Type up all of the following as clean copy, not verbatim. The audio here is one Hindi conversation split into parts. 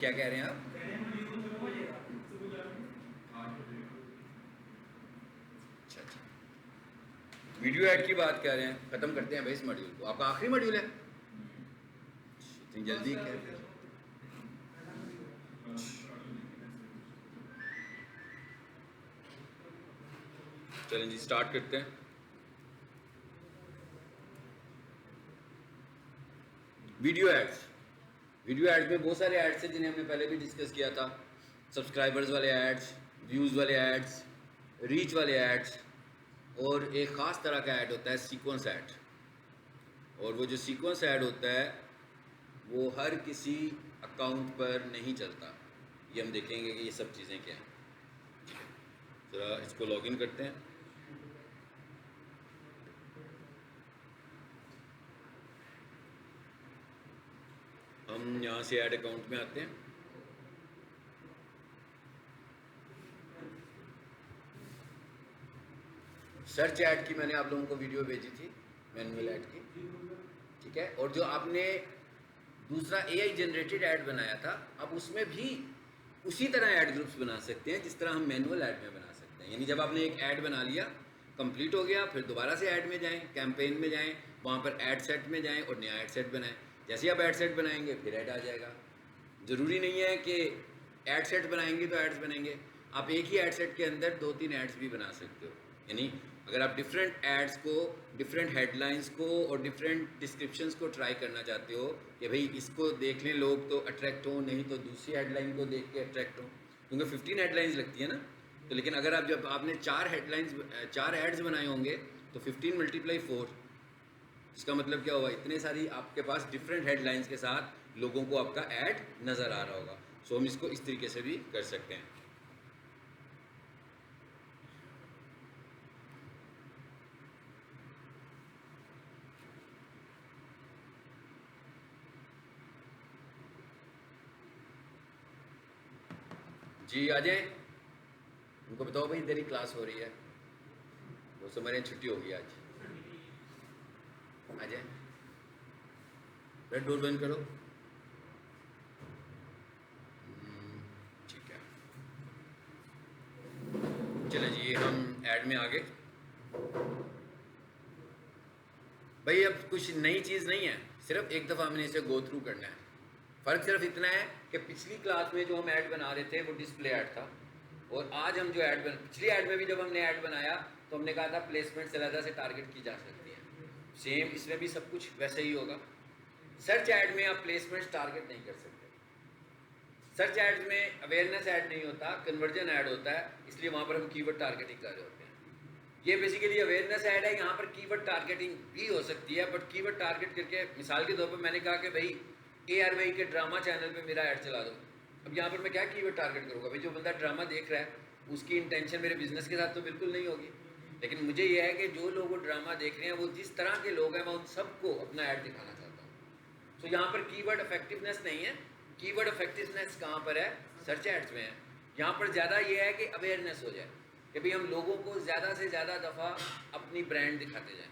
क्या कह रहे हैं आप? अच्छा अच्छा, वीडियो ऐड की बात कर रहे हैं। खत्म करते हैं भाई इस मॉड्यूल को। आपका आखिरी मॉड्यूल है? इतनी जल्दी क्या? चलें जी, स्टार्ट करते हैं। Video ads. वीडियो एड्स में बहुत सारे एड्स हैं जिन्हें हमने पहले भी डिस्कस किया था। सब्सक्राइबर्स वाले एड्स, व्यूज़ वाले एड्स, रीच वाले एड्स, और एक ख़ास तरह का ऐड होता है सीक्वेंस ऐड। और वो जो सीक्वेंस ऐड होता है वो हर किसी अकाउंट पर नहीं चलता। ये हम देखेंगे कि ये सब चीज़ें क्या हैं। ठीक है, ज़रा इसको लॉगिन करते हैं। हम यहाँ से ऐड अकाउंट में आते हैं। सर्च ऐड की मैंने आप लोगों को वीडियो भेजी थी, मैनुअल ऐड की। ठीक है, और जो आपने दूसरा एआई जनरेटेड ऐड बनाया था, अब उसमें भी उसी तरह ऐड ग्रुप्स बना सकते हैं जिस तरह हम मैनुअल ऐड में बना सकते हैं। यानी जब आपने एक ऐड बना लिया, कंप्लीट हो गया, फिर दोबारा से ऐड में जाएं, कैंपेन में जाएं, वहाँ पर ऐड सेट में जाएं और नया ऐड सेट बनाएं। जैसे ही आप ऐड सेट बनाएंगे फिर ऐड आ जाएगा। ज़रूरी नहीं है कि ऐड सेट बनाएंगे तो एड्स बनेंगे। आप एक ही ऐड सेट के अंदर 2-3 एड्स भी बना सकते हो। यानी अगर आप डिफरेंट एड्स को, डिफरेंट हेडलाइंस को और डिफरेंट डिस्क्रिप्शंस को ट्राई करना चाहते हो कि भाई इसको देख लें लोग तो अट्रैक्ट हो, नहीं तो दूसरी हेडलाइन को देख के अट्रैक्ट हो, क्योंकि 15 हेडलाइंस लगती है ना। तो लेकिन अगर आप जब आपने 4 एड्स बनाए होंगे तो 15 × 4, इसका मतलब क्या होगा, इतने सारी आपके पास डिफरेंट हेडलाइंस के साथ लोगों को आपका ऐड नज़र आ रहा होगा। सो हम इसको इस तरीके से भी कर सकते हैं। जी अजय, उनको बताओ भाई तेरी क्लास हो रही है। वो समझ रहे छुट्टी होगी आज। अजय, रेड डोर बंद करो। ठीक है, चले जी, हम ऐड में आ गए। भाई अब कुछ नई चीज़ नहीं है, सिर्फ एक दफ़ा हमने इसे गो थ्रू करना है। फ़र्क सिर्फ इतना है कि पिछली क्लास में जो हम ऐड बना रहे थे वो डिस्प्ले ऐड था, और आज हम जो पिछली ऐड में भी जब हमने ऐड बनाया तो हमने कहा था प्लेसमेंट से ज़्यादा से टारगेट की जा सकती है। सेम इसमें भी सब कुछ वैसे ही होगा। सर्च ऐड में आप प्लेसमेंट टारगेट नहीं कर सकते। सर्च ऐड में अवेयरनेस ऐड नहीं होता, कन्वर्जन ऐड होता है, इसलिए वहाँ पर हम कीवर्ड टारगेटिंग कर रहे होते हैं। ये बेसिकली अवेयरनेस ऐड है, यहाँ पर कीवर्ड टारगेटिंग भी हो सकती है, बट कीवर्ड टारगेट करके मिसाल के तौर पर मैंने कहा कि भाई ARY के ड्रामा चैनल पे मेरा ऐड चला दो। अब यहाँ पर मैं क्या कीवर्ड टारगेट करूँगा? भाई जो बंदा ड्रामा देख रहा है उसकी इंटेंशन मेरे बिजनेस के साथ तो बिल्कुल नहीं होगी, लेकिन मुझे यह है कि जो लोग वो ड्रामा देख रहे हैं वो जिस तरह के लोग हैं मैं उन सबको अपना ऐड दिखाना चाहता हूँ। तो यहाँ पर कीवर्ड इफेक्टिवनेस नहीं है। कीवर्ड इफेक्टिवनेस कहाँ पर है? सर्च एड्स में है। यहाँ पर ज़्यादा ये है कि अवेयरनेस हो जाए कि भाई हम लोगों को ज़्यादा से ज़्यादा दफ़ा अपनी ब्रांड दिखाते जाएं,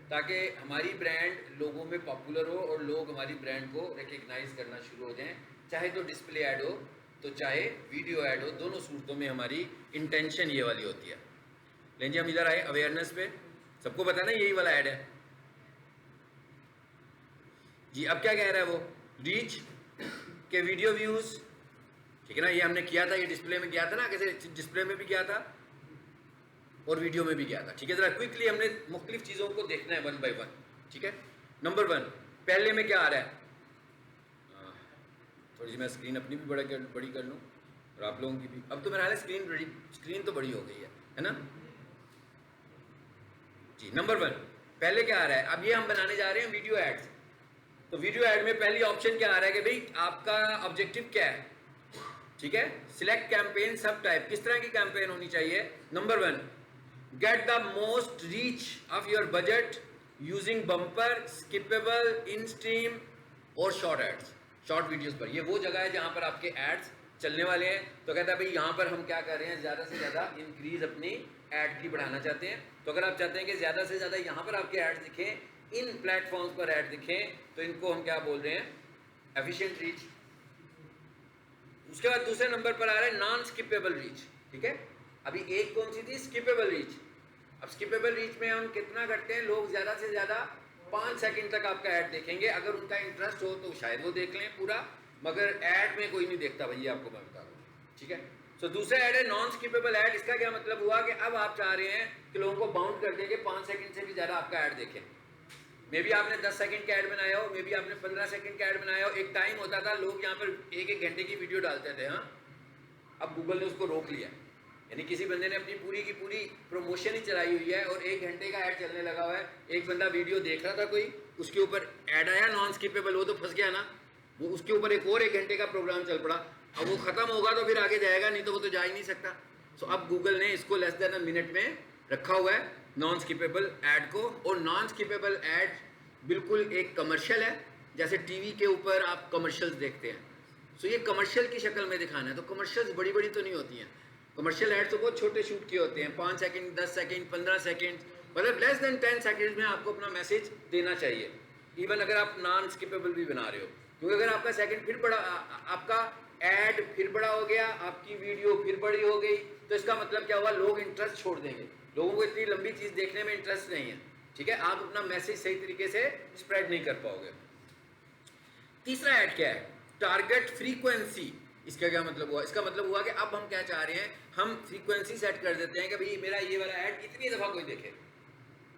ताकि हमारी ब्रांड लोगों में पॉपुलर हो और लोग हमारी ब्रांड को रिकग्नाइज़ करना शुरू हो जाएं। चाहे तो डिस्प्ले ऐड हो तो चाहे वीडियो ऐड हो, दोनों सूरतों में हमारी इंटेंशन ये वाली होती है। लेकिन जी हम इधर आए अवेयरनेस पे, सबको पता है ना यही वाला ऐड है जी। अब क्या कह रहा है वो? रीच के वीडियो व्यूज़, ठीक है ना, ये हमने किया था, ये डिस्प्ले में किया था ना, कैसे डिस्प्ले में भी किया था और वीडियो में भी किया था। ठीक है, जरा क्विकली हमने मुख्तलिफ चीज़ों को देखना है 1 बाय 1। ठीक है, नंबर 1 पहले में क्या आ रहा है? थोड़ी सी मैं स्क्रीन अपनी भी बड़ी कर लूँ और आप लोगों की भी। अब तो मेरा हाल स्क्रीन तो बड़ी हो गई है ना जी। नंबर 1 पहले क्या आ रहा है? अब ये हम बनाने जा रहे हैं वीडियो एड्स। तो वीडियो ऐड में पहली ऑप्शन क्या आ रहा है कि भाई आपका ऑब्जेक्टिव क्या है? ठीक है, सिलेक्ट कैंपेन सब टाइप, किस तरह की कैंपेन होनी चाहिए? Number 1 get the most reach of your budget using bumper, skippable, in stream और शॉर्ट एड्स, शॉर्ट वीडियोस पर। ये वो जगह है जहां पर आपके एड्स चलने वाले हैं। तो कहता है भाई यहां पर हम क्या कर रहे हैं, ज़्यादा से ज़्यादा इंक्रीज अपनी ऐड की बढ़ाना चाहते हैं। तो अगर आप चाहते हैं कि ज़्यादा से ज़्यादा यहां पर आपके एड्स दिखें, इन प्लेटफॉर्म्स पर ऐड दिखें, तो इनको हम क्या बोल रहे हैं? Efficient reach. उसके बाद दूसरे नंबर पर आ रहा है नॉन स्किपेबल रीच, ठीक है। अभी एक कौन सी थी, स्किपेबल रीच। अब स्किपेबल रीच में हम कितना करते हैं, लोग ज्यादा से ज्यादा 5 सेकंड तक आपका ऐड देखेंगे, अगर उनका इंटरेस्ट हो तो शायद वो देख लें पूरा, मगर ऐड में कोई नहीं देखता भैया, आपको मैं बता दूं, ठीक है। तो दूसरा ऐड है नॉन स्किपेबल ऐड। इसका क्या मतलब हुआ कि अब आप चाह रहे हैं कि लोगों को बाउंड कर देंगे 5 सेकंड से भी ज्यादा आपका ऐड देखें। मे बी आपने 10 सेकंड का ऐड बनाया हो, मे बी आपने 15 सेकंड का ऐड बनाया हो। एक टाइम होता था लोग यहाँ पर 1-1 घंटे की वीडियो डालते थे, हाँ। अब गूगल ने उसको रोक लिया, यानी किसी बंदे ने अपनी पूरी की पूरी प्रमोशन ही चलाई हुई है और 1 घंटे का ऐड चलने लगा हुआ है। एक बंदा वीडियो देख रहा था कोई, उसके ऊपर ऐड आया नॉन स्किपेबल, वो तो फंस गया ना, वो उसके ऊपर एक और 1 घंटे का प्रोग्राम चल पड़ा। अब वो खत्म होगा तो फिर आगे जाएगा, नहीं तो वो तो जा ही नहीं सकता। सो अब गूगल ने इसको लेस देन अ मिनट में रखा हुआ है नॉन स्किपेबल ऐड को। और नॉन स्किपेबल ऐड बिल्कुल एक कमर्शियल है, जैसे टीवी के ऊपर आप कमर्शियल्स देखते हैं। सो ये कमर्शियल की शक्ल में दिखाना है, तो कमर्शियल्स बड़ी बड़ी तो नहीं होती हैं। कमर्शियल एड्स तो बहुत छोटे शूट किए होते हैं, 5 सेकंड, 10 सेकंड, 15 सेकंड, मतलब लेस देन 10 सेकंड में आपको अपना मैसेज देना चाहिए, इवन अगर आप नॉन स्किपेबल भी बना रहे हो। क्योंकि अगर आपका सेकंड फिर बड़ा, आपका ऐड फिर बड़ा हो गया, आपकी वीडियो फिर बड़ी हो गई, तो इसका मतलब क्या हुआ, लोग इंटरेस्ट छोड़ देंगे। लोगों को इतनी लंबी चीज देखने में इंटरेस्ट नहीं है, ठीक है। आप अपना मैसेज सही तरीके से स्प्रेड नहीं कर पाओगे। तीसरा ऐड क्या है, टारगेट फ्रीक्वेंसी। इसका क्या मतलब हुआ, इसका मतलब हुआ कि अब हम क्या चाह रहे हैं, हम फ्रीक्वेंसी सेट कर देते हैं कि भाई मेरा ये वाला ऐड इतनी दफा कोई देखे,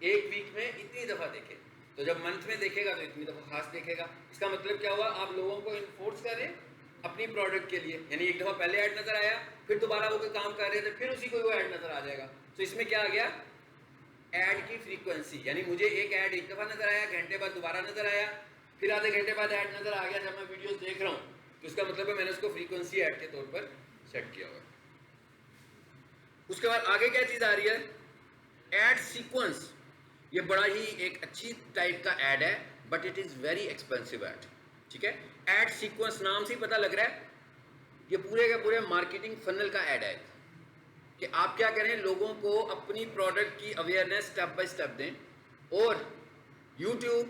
एक वीक में इतनी दफा देखे, तो जब मंथ में देखेगा तो इतनी दफा खास देखेगा। इसका मतलब क्या हुआ, आप लोगों को इन्फोर्स करें अपनी प्रोडक्ट के लिए, यानी एक दफा पहले ऐड नजर आया, फिर दोबारा वो कोई काम कर रहे थे, फिर उसी को वो ऐड नजर आ जाएगा। तो इसमें क्या आ गया, ऐड की फ्रीक्वेंसी, यानी मुझे एक ऐड एक दफा नजर आया, घंटे बाद दोबारा नजर आया, फिर आधे घंटे बाद ऐड नजर आ गया जब मैं वीडियोस देख रहा हूँ, तो इसका मतलब है मैंने उसको फ्रीक्वेंसी ऐड के तौर पर सेट किया हुआ। उसके बाद आगे क्या चीज आ रही है, ऐड सीक्वेंस। ये बड़ा ही एक अच्छी टाइप का ऐड है, but it is very expensive add, ठीक है। ऐड सीक्वेंस नाम से ही पता लग रहा है, ये पूरे के पूरे मार्केटिंग फनल का ऐड है कि आप क्या करें, लोगों को अपनी प्रोडक्ट की अवेयरनेस स्टेप बाय स्टेप दें, और YouTube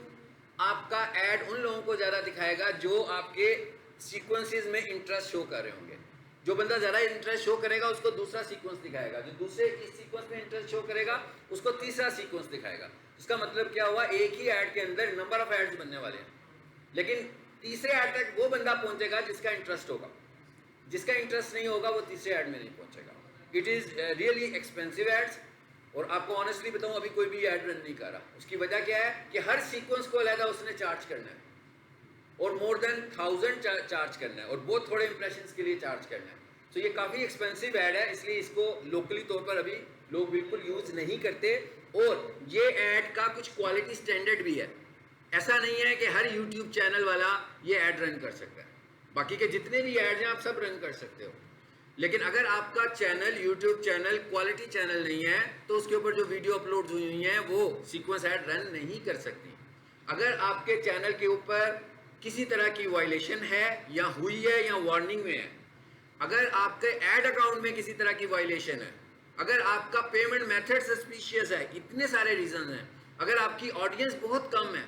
आपका ऐड उन लोगों को ज़्यादा दिखाएगा जो आपके सीक्वेंसेस में इंटरेस्ट शो कर रहे होंगे। जो बंदा ज़्यादा इंटरेस्ट शो करेगा उसको दूसरा सीक्वेंस दिखाएगा, जो दूसरे इस सीक्वेंस में इंटरेस्ट शो करेगा उसको तीसरा सीक्वेंस दिखाएगा। इसका मतलब क्या हुआ, एक ही ऐड के अंदर नंबर ऑफ एड्स बनने वाले हैं, लेकिन तीसरे ऐड तक वो बंदा पहुंचेगा जिसका इंटरेस्ट होगा, जिसका इंटरेस्ट नहीं होगा वो तीसरे ऐड में नहीं पहुंचेगा। It is really expensive ads, और आपको ऑनेस्टली बताऊं अभी कोई भी ऐड रन नहीं कर रहा। उसकी वजह क्या है कि हर सीक्वेंस को अलग उसने चार्ज करना है, और मोर देन 1000 चार्ज करना है, और बहुत थोड़े इंप्रेशंस के लिए चार्ज करना है। तो ये काफ़ी एक्सपेंसिव ऐड है, इसलिए इसको लोकली तौर पर अभी लोग बिल्कुल यूज़ नहीं करते। और ये ऐड का कुछ क्वालिटी स्टैंडर्ड भी है, ऐसा नहीं है कि हर यूट्यूब चैनल वाला ये ऐड रन कर सकता है। बाकी के जितने भी ऐड हैं आप सब रन कर सकते हो, लेकिन अगर आपका channel YouTube channel quality channel नहीं है तो उसके ऊपर जो वीडियो अपलोड हुई हुई हैं वो सीक्वेंस ऐड रन नहीं कर सकती। अगर आपके चैनल के ऊपर किसी तरह की वायलेशन है या हुई है या वार्निंग में है, अगर आपके ऐड अकाउंट में किसी तरह की वायलेशन है, अगर आपका पेमेंट मेथड सस्पिशियस है, इतने सारे रीजन हैं, अगर आपकी ऑडियंस बहुत कम है,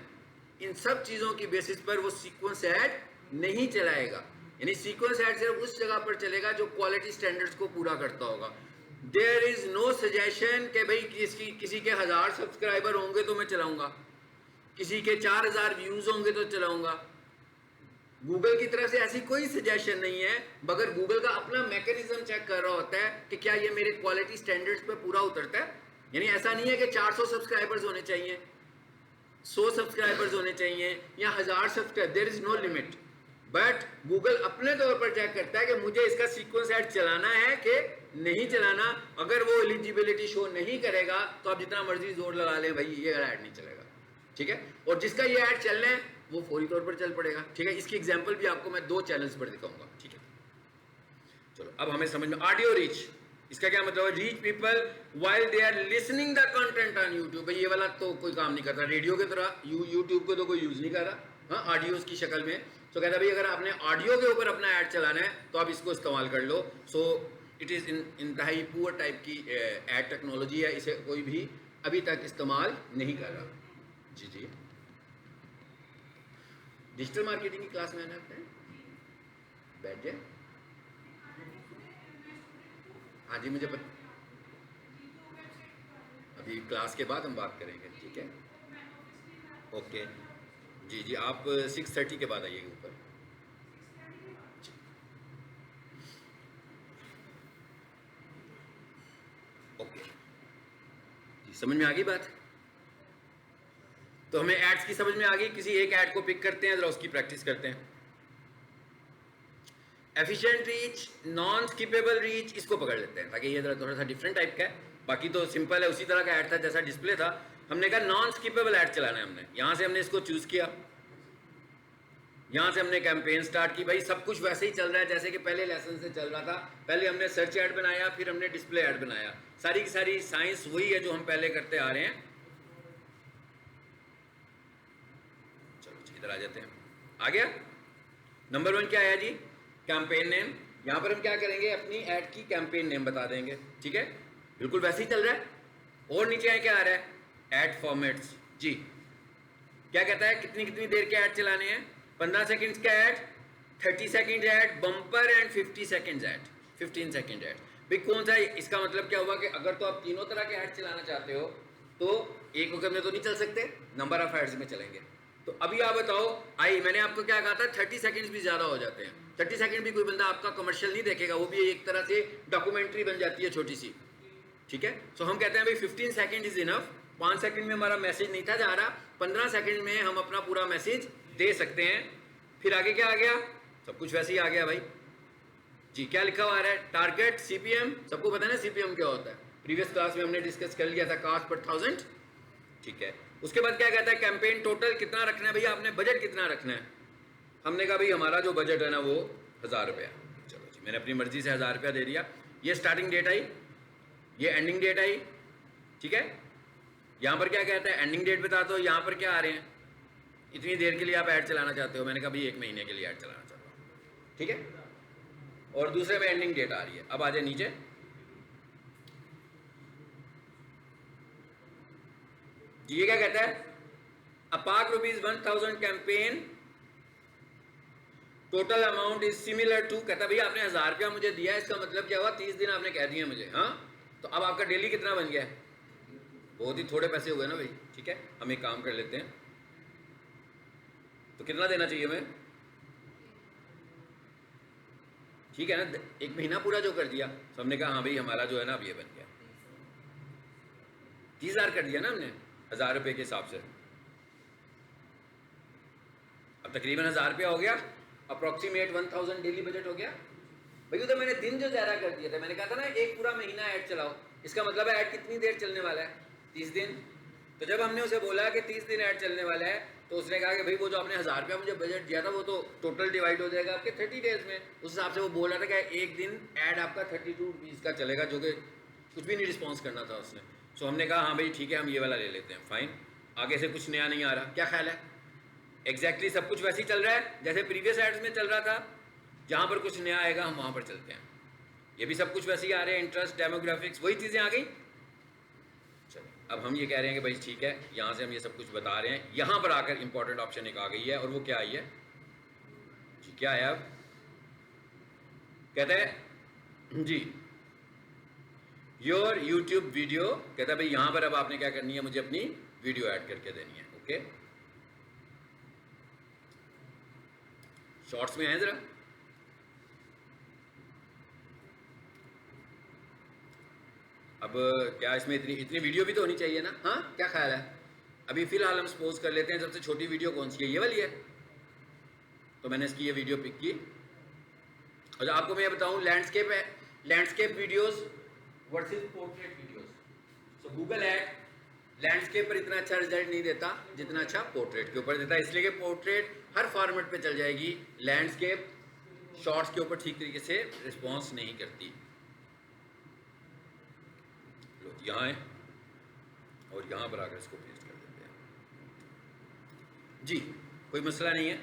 इन सब चीज़ों की बेसिस पर वो सीक्वेंस ऐड नहीं चलाएगा। यानी सीक्वेंस ऐड सिर्फ उस जगह पर चलेगा जो क्वालिटी स्टैंडर्ड्स को पूरा करता होगा। देयर इज नो सजेशन कि भाई किसी के 1000 सब्सक्राइबर होंगे तो मैं चलाऊंगा, किसी के 4000 व्यूज होंगे तो चलाऊंगा। गूगल की तरफ से ऐसी कोई सजेशन नहीं है, मगर गूगल का अपना मैकेनिज्म चेक कर रहा होता है कि क्या ये मेरे क्वालिटी स्टैंडर्ड्स पे पूरा उतरता है। यानी ऐसा नहीं है कि 400 सब्सक्राइबर्स होने चाहिए, 100 सब्सक्राइबर्स होने चाहिए या 1000 subscriber, there is no limit. But Google अपने तौर पर चेक करता है कि मुझे इसका सीक्वेंस ऐड चलाना है कि नहीं चलाना। अगर वो एलिजिबिलिटी शो नहीं करेगा तो आप जितना मर्जी जोर लगा लें भाई ये ऐड नहीं चलेगा, ठीक है। और जिसका ये ऐड चलना है वो फौरी तौर पर चल पड़ेगा, ठीक है। इसकी एग्जांपल भी आपको मैं 2 चैनल्स पर दिखाऊंगा, ठीक है। चलो अब हमें समझ में, ऑडियो रीच, इसका क्या मतलब है, reach people while they are listening the content on YouTube. ये वाला तो कोई काम नहीं करता, रेडियो की तरह यूट्यूब को तो कोई यूज नहीं कर रहा, हाँ, ऑडियोज की शक्ल में। तो कहता भाई अगर आपने ऑडियो के ऊपर अपना ऐड चलाना है तो आप इसको इस्तेमाल कर लो। सो इट इज़ इंतहाई पुअर टाइप की ऐड टेक्नोलॉजी है, इसे कोई भी अभी तक इस्तेमाल नहीं कर रहा। जी जी, डिजिटल मार्केटिंग की क्लास में आना अपने बैठ जाए। हाँ जी मुझे अभी क्लास के बाद हम बात करेंगे, ठीक है? ओके जी जी, आप 6:30 के बाद आइएगा ऊपर। ओके जी, समझ में आ गई बात? तो हमें एड्स की समझ में आ गई। किसी एक ऐड को पिक करते हैं, जरा उसकी प्रैक्टिस करते हैं। Efficient reach, non skippable reach, इसको पकड़ लेते हैं ताकि ये जरा थोड़ा सा डिफरेंट टाइप का है। बाकी तो सिंपल है, उसी तरह का ऐड था जैसा डिस्प्ले था। हमने कहा नॉन स्किपेबल ऐड चलाना है हमने, यहां से हमने इसको चूज किया, यहां से हमने कैंपेन स्टार्ट की। भाई सब कुछ वैसे ही चल रहा है जैसे कि पहले लेसन से चल रहा था। पहले हमने सर्च ऐड बनाया, फिर हमने डिस्प्ले ऐड बनाया। सारी की सारी साइंस वही है जो हम पहले करते आ रहे हैं। चलो इधर आ जाते हैं। आ गया? नंबर 1 क्या आया जी? Campaign name. यहां पर हम क्या करेंगे, अपनी ऐड की कैंपेन नेम बता देंगे, ठीक है? बिल्कुल वैसे ही चल रहा है। और नीचे क्या आ रहा है? ऐड फॉर्मेट्स जी। क्या कहता है कितनी कितनी देर के ऐड चलाने हैं? 15 सेकंड्स का add, 30 second add, bumper and 50 seconds add, 15 second add. भाई कौन सा? इसका मतलब क्या हुआ कि अगर तो आप तीनों तरह के ऐड चलाना चाहते हो तो एक वक्त में तो नहीं चल सकते, नंबर ऑफ ऐड्स में चलेंगे। तो अभी आप बताओ, मैंने आपको क्या कहा था, 30 सेकंड्स भी ज्यादा हो जाते हैं। 30 सेकंड भी कोई बंदा आपका कमर्शियल नहीं देखेगा, वो भी एक तरह से डॉक्यूमेंट्री बन जाती है छोटी सी, ठीक है? सो हम कहते हैं भाई 15 सेकंड इज इनफ। 5 सेकंड में हमारा मैसेज नहीं था जा रहा, 15 सेकंड में हम अपना पूरा मैसेज दे सकते हैं। फिर आगे क्या आ गया? सब कुछ वैसे ही आ गया भाई जी। क्या लिखा हुआ आ रहा है? टारगेट सीपीएम, सबको पता है ना सीपीएम क्या होता है? प्रीवियस क्लास में हमने डिस्कस कर लिया था, कॉस्ट पर 1000, ठीक है? उसके बाद क्या कहता है? कैंपेन टोटल कितना रखना है भैया, आपने बजट कितना रखना है? हमने कहा भाई हमारा जो बजट है ना वो 1000 रुपया। चलो जी, मैंने अपनी मर्जी से 1000 रुपया दे दिया। ये स्टार्टिंग डेट आई, ये एंडिंग डेट आई, ठीक है? यहां पर क्या कहता है? एंडिंग डेट बता दो। यहां पर क्या आ रहे हैं? इतनी देर के लिए आप ऐड चलाना चाहते हो। मैंने कहा भाई 1 महीने के लिए ऐड चलाना चाहता हूं, ठीक है? और दूसरे में एंडिंग डेट आ रही है। अब आ जाए नीचे, ये क्या कहता है? अपार्क ₹1000 campaign total amount is similar to, कहता भैया आपने 1000 रुपया मुझे दिया, इसका मतलब क्या हुआ? 30 दिन आपने कह दिए मुझे, हाँ? तो अब आपका डेली कितना बन गया? बहुत ही थोड़े पैसे हुए ना भाई, ठीक है? हम एक काम कर लेते हैं, तो कितना देना चाहिए हमें? ठीक है ना, 1 महीना पूरा जो कर दिया। तो हमने कहा हाँ भाई हमारा जो है ना अब ये बन गया 30,000 कर दिया ना हमने 1000 रुपये के हिसाब से। अब तकरीबन 1000 रुपया हो गया, अप्रोक्सीमेट 1000 डेली बजट हो गया भाई। उधर मैंने दिन जो ज़्यादा कर दिया था, मैंने कहा था ना एक पूरा महीना ऐड चलाओ, इसका मतलब है ऐड कितनी देर चलने वाला है? 30 दिन। तो जब हमने उसे बोला कि 30 दिन ऐड चलने वाला है, तो उसने कहा कि भाई वो जो आपने 1000 रुपया मुझे बजट दिया था वो तो टोटल डिवाइड हो जाएगा आपके 30 डेज में। उस हिसाब से वो बोल रहा था कि एक दिन ऐड आपका 32 रुपीज़ का चलेगा, जो कि कुछ भी नहीं रिस्पॉन्स करना था उसने। सो हमने कहा हाँ भाई ठीक है, हम ये वाला ले लेते हैं, फाइन। आगे से कुछ नया नहीं आ रहा, क्या ख्याल है? एग्जैक्टली सब कुछ वैसे ही चल रहा है जैसे प्रीवियस एड्स में चल रहा था। जहाँ पर कुछ नया आएगा हम वहाँ पर चलते हैं। ये भी सब कुछ वैसे ही आ रहे हैं, इंटरेस्ट, डेमोग्राफिक्स, वही चीज़ें आ गई। चलो अब हम ये कह रहे हैं कि भाई ठीक है, यहाँ से हम ये सब कुछ बता रहे हैं। यहाँ पर आकर इंपॉर्टेंट ऑप्शन एक आ गई है, और वो क्या आई है जी? क्या है? अब कहता है जी योर यूट्यूब वीडियो, कहता है भाई यहाँ पर अब आपने क्या करनी है, मुझे अपनी वीडियो ऐड करके देनी है। ओके, शॉर्ट्स में है जरा। अब क्या इसमें इतनी वीडियो भी तो होनी चाहिए ना? हाँ, क्या ख्याल है? अभी फिलहाल हम सपोज कर लेते हैं सबसे छोटी वीडियो कौन सी है? ये वाली है। तो मैंने इसकी ये वीडियो पिक की। और आपको मैं ये बताऊं, लैंडस्केप है, landscape videos versus portrait videos. सो गूगल ऐड लैंडस्केप पर इतना अच्छा रिजल्ट नहीं देता जितना अच्छा पोर्ट्रेट के ऊपर देता है, इसलिए कि पोर्ट्रेट हर फॉर्मेट पे चल जाएगी, लैंडस्केप शॉर्ट्स के ऊपर ठीक तरीके से रिस्पॉन्स नहीं करती। लो यहाँ है, और यहाँ पर आकर इसको पेस्ट कर देते हैं जी। कोई मसला नहीं है।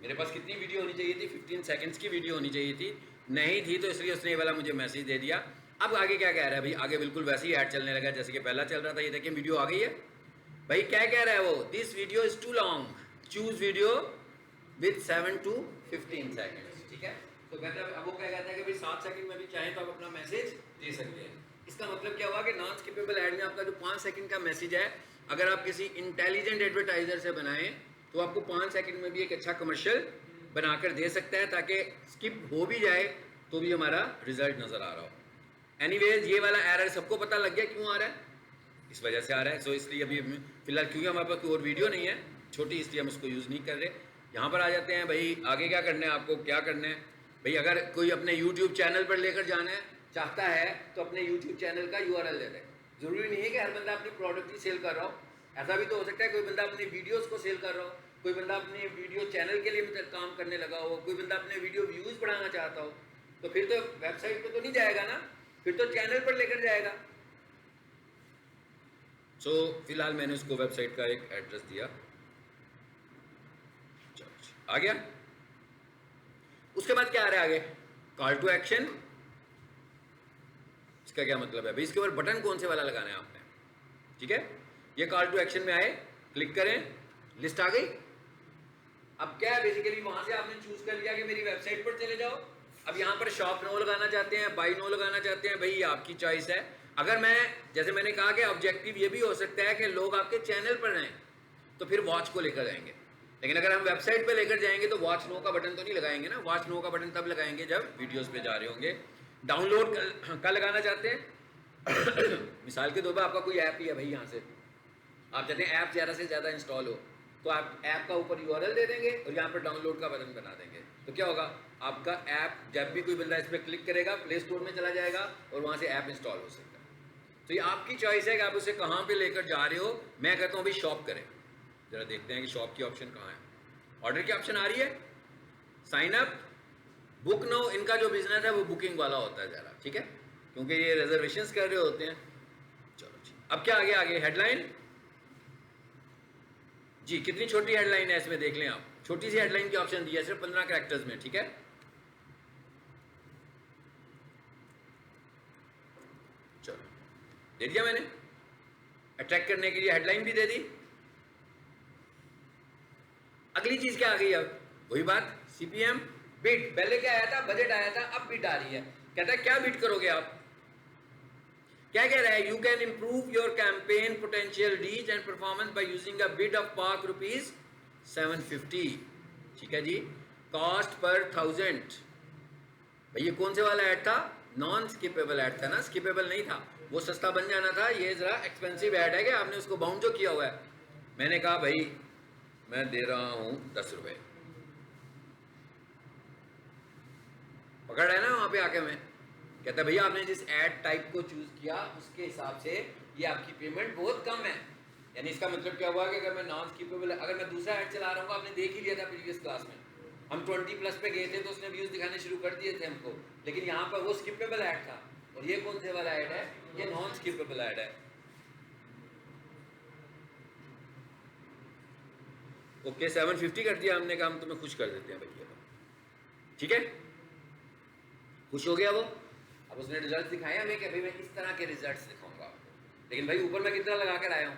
मेरे पास कितनी वीडियो होनी चाहिए थी? 15 सेकंड्स की वीडियो होनी चाहिए थी, नहीं थी, तो इसलिए उसने ये वाला मुझे मैसेज दे दिया। अब आगे क्या कह रहा है भाई? आगे बिल्कुल वैसे ही ऐड चलने लगा जैसे कि पहला चल रहा था। ये देखिए वीडियो आ गई है भाई। क्या कह रहा है वो? This video is too long, choose video with 7 to 15 seconds, ठीक है? तो कहता है, अब वो क्या कहता है कि भाई 7 सेकंड में भी चाहें तो आप अपना मैसेज दे सकते हैं। इसका मतलब क्या हुआ कि नॉन स्किपेबल ऐड में आपका जो 5 सेकंड का मैसेज है, अगर आप किसी इंटेलिजेंट एडवर्टाइजर से बनाएं तो आपको 5 सेकंड में भी एक अच्छा कमर्शियल बनाकर दे सकता है, ताकि स्किप हो भी जाए तो भी हमारा रिजल्ट नजर आ रहा हो। एनीवेज, ये वाला एरर सबको पता लग गया क्यों आ रहा है, इस वजह से आ रहा है। सो इसलिए अभी फिलहाल क्योंकि हमारे पास कोई और वीडियो नहीं है छोटी, इसलिए हम उसको यूज़ नहीं कर रहे। यहाँ पर आ जाते हैं भाई, आगे क्या करना है आपको, क्या करना है भाई। अगर कोई अपने यूट्यूब चैनल पर लेकर जाना है चाहता है तो अपने यूट्यूब चैनल का URL दे दे। ज़रूरी नहीं है कि हर बंदा अपनी प्रोडक्ट ही सेल कर रहा हो, ऐसा भी तो हो सकता है कोई बंदा अपनी वीडियोस को सेल कर रहा हो, कोई बंदा अपने वीडियो चैनल के लिए काम करने लगा हो, कोई बंदा अपने वीडियो व्यूज़ बढ़ाना चाहता हो, तो फिर तो वेबसाइट पे तो नहीं जाएगा ना, फिर तो चैनल पर लेकर जाएगा। सो फिलहाल मैंने उसको वेबसाइट का एक एड्रेस दिया, आ गया। उसके बाद क्या आ रहा है आगे, कॉल टू एक्शन। इसका क्या मतलब है भाई, इसके ऊपर बटन कौन से वाला लगाना है आपने, ठीक है। ये कॉल टू एक्शन में आए, क्लिक करें, लिस्ट आ गई। अब क्या है, बेसिकली वहां से आपने चूज कर लिया कि मेरी वेबसाइट पर चले जाओ। अब यहाँ पर शॉप नो लगाना चाहते हैं, बाई नो लगाना चाहते हैं, भाई ये आपकी चॉइस है। अगर मैं, जैसे मैंने कहा कि ऑब्जेक्टिव ये भी हो सकता है कि लोग आपके चैनल पर रहें तो फिर वॉच को लेकर जाएंगे, लेकिन अगर हम वेबसाइट पे लेकर जाएंगे तो वॉच नो का बटन तो नहीं लगाएंगे ना। वॉच नो का बटन तब लगाएंगे जब वीडियोस पे जा रहे होंगे। डाउनलोड का लगाना चाहते हैं मिसाल के तौर पर आपका कोई ऐप ही है भाई, यहाँ से आप चाहते हैं ऐप ज़्यादा से ज़्यादा इंस्टॉल हो, तो आप ऐप का ऊपर URL दे देंगे और यहाँ पर डाउनलोड का बटन बना देंगे। तो क्या होगा, आपका ऐप जब भी कोई बंदा इस पर क्लिक करेगा प्ले स्टोर में चला जाएगा और वहाँ से ऐप इंस्टॉल हो सकता है। तो ये आपकी चॉइस है कि आप उसे कहाँ पे लेकर जा रहे हो। मैं कहता हूँ भाई शॉप करें, जरा देखते हैं कि शॉप की ऑप्शन कहाँ है। ऑर्डर की ऑप्शन आ रही है, साइन अप, बुक नो। इनका जो बिजनेस है वो बुकिंग वाला होता है ज़रा, ठीक है, क्योंकि ये रिजर्वेशंस कर रहे होते हैं। चलो जी, अब क्या आगे, आगे हेडलाइन जी, कितनी छोटी हेडलाइन है इसमें देख लें आप। छोटी सी हेडलाइन की ऑप्शन दी है, सिर्फ 15 कैरेक्टर्स में, ठीक है। चलो दे दिया मैंने, अट्रैक्ट करने के लिए हेडलाइन भी दे दी। अगली चीज क्या आ गई, अब वही बात, CPM बिट। पहले क्या आया था, बजट आया था, अब बिट आ रही है। कहता है क्या बिट करोगे आप, क्या कह रहा है, you can improve your campaign potential reach and performance by using a bid of पाक ₹750, ठीक है जी। Cost per 1000। भाई ये कौन से वाला ऐड था, नॉन स्किपेबल ऐड था ना, स्किपेबल नहीं था, वो सस्ता बन जाना था। ये जरा एक्सपेंसिव ऐड है कि आपने उसको बाउंड जो किया हुआ है। मैंने कहा भाई मैं दे रहा हूं 10 रुपए, पकड़ है ना वहां पे आके। मैं कहता भैया आपने जिस ऐड टाइप को चूज किया उसके हिसाब से ये आपकी पेमेंट बहुत कम है। यानी इसका मतलब क्या हुआ कि अगर मैं नॉन स्किपेबल, अगर मैं दूसरा ऐड चला रहा हूँ, आपने देख ही लिया था प्रीवियस क्लास में, हम 20+ पे गए थे तो उसने व्यूज दिखाने शुरू कर दिए थे हमको, लेकिन यहाँ पर वो स्किपेबल ऐड था। और ये कौन से वाला ऐड है, ये नॉन स्किपेबल ऐड है। ओके 750 कर दिया हमने, कहा हम तुम्हें खुश कर देते हैं भैया, ठीक है, खुश हो गया वो। अब उसने रिजल्ट दिखाए हमें कि भाई मैं इस तरह के रिजल्ट्स दिखाऊंगा आपको, लेकिन भाई ऊपर मैं कितना लगा कर आया हूँ,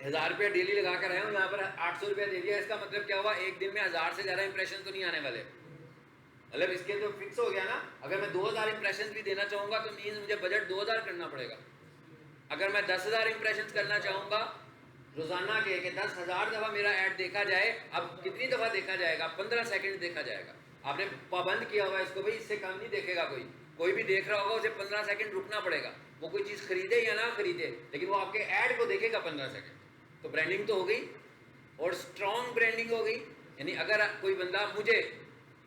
1000 रुपया डेली लगा कर आया हूँ, यहाँ पर 800 रुपया दे दिया। इसका मतलब क्या हुआ, एक दिन में 1000 से ज़्यादा इंप्रेशन तो नहीं आने वाले। मतलब इसके तो फिक्स हो गया ना, अगर मैं 2000 इंप्रेशन भी देना चाहूँगा तो मीन्स मुझे बजट 2000 करना पड़ेगा। अगर मैं 10,000 इंप्रेशन करना चाहूँगा रोजाना के 10,000 दफ़ा मेरा ऐड देखा जाए, अब कितनी दफ़ा देखा जाएगा, 15 सेकंड देखा जाएगा। आपने पाबंद किया हुआ है इसको, भाई इससे कम नहीं देखेगा कोई। कोई भी देख रहा होगा उसे 15 सेकंड रुकना पड़ेगा, वो कोई चीज़ खरीदे या ना खरीदे, लेकिन वो आपके ऐड को देखेगा 15 सेकंड। तो ब्रांडिंग तो हो गई, और स्ट्रॉन्ग ब्रांडिंग हो गई। यानी अगर कोई बंदा मुझे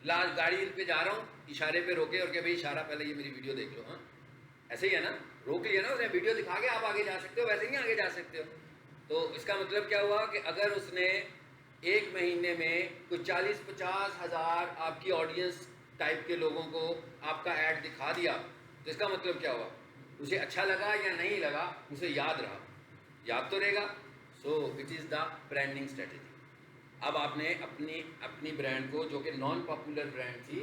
गाड़ी पे जा रहा हूँ, इशारे पे रोके और के भाई इशारा पहले ये मेरी वीडियो देख लो, हाँ ऐसे ही है ना, रोक लिया ना उसने, वीडियो दिखा के आप आगे जा सकते हो, वैसे ही आगे जा सकते हो। तो इसका मतलब क्या हुआ कि अगर उसने एक महीने में कोई 40-50 हज़ार आपकी ऑडियंस टाइप के लोगों को आपका ऐड दिखा दिया, तो इसका मतलब क्या हुआ, उसे अच्छा लगा या नहीं लगा, उसे याद रहा, याद तो रहेगा। So it is the branding strategy. अब आपने अपनी ब्रांड को, जो कि नॉन पॉपुलर ब्रांड थी,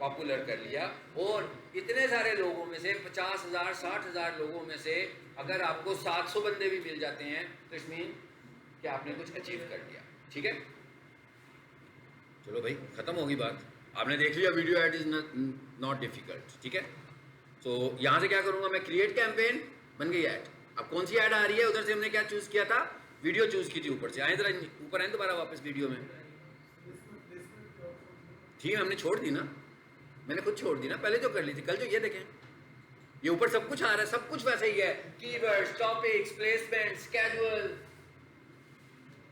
पॉपुलर कर लिया, और इतने सारे लोगों में से 50,000 60,000 लोगों में से अगर आपको 700 बंदे भी मिल जाते हैं तो इट मीन कि आपने कुछ अचीव कर लिया, ठीक है। चलो भाई खत्म होगी बात। आपने देख लिया video add is not difficult, ठीक है। तो यहाँ से क्या करूँगा मैं, क्रिएट कैंपेन, बन गई ऐड। अब कौन सी ऐड आ रही है, उधर से हमने क्या चूज किया था, वीडियो चूज की थी। ऊपर से आए, जरा ऊपर आए दोबारा वापस वीडियो में, ठीक है, हमने छोड़ दी ना, मैंने खुद छोड़ दी ना, पहले जो कर ली थी कल। जो ये देखें, ये ऊपर सब कुछ आ रहा है, सब कुछ वैसे ही है, keywords, topics, placement, schedule,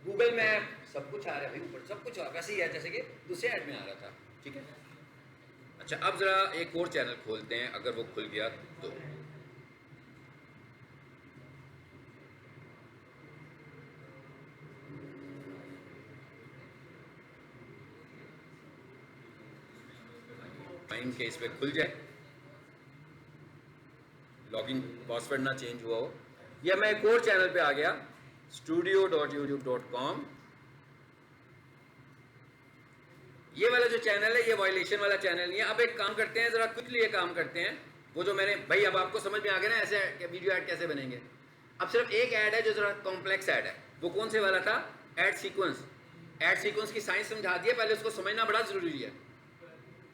Google map, सब कुछ आ रहा है भाई ऊपर, सब कुछ वैसे ही है जैसे कि दूसरे ऐड में आ रहा था, ठीक है। अच्छा, अब जरा एक और चैनल खोलते हैं, अगर वो खुल गया तो। टाइम के इस पे खुल जाए, लॉगिन पासवर्ड ना चेंज हुआ हो। या मैं एक और चैनल पे आ गया, studio.youtube.com। ये वाला जो चैनल है, ये वायलेशन वाला चैनल नहीं है। अब एक काम करते हैं, जरा क्विकली ये काम करते हैं, वो जो मैंने भाई, अब आपको समझ में आ गया ना ऐसे वीडियो ऐड कैसे बनेंगे। अब सिर्फ एक ऐड है जो जरा कॉम्प्लेक्स ऐड है, वो कौन से वाला था, ऐड सीक्वेंस। ऐड सीक्वेंस की साइंस समझा दिया, पहले उसको समझना बड़ा जरूरी है,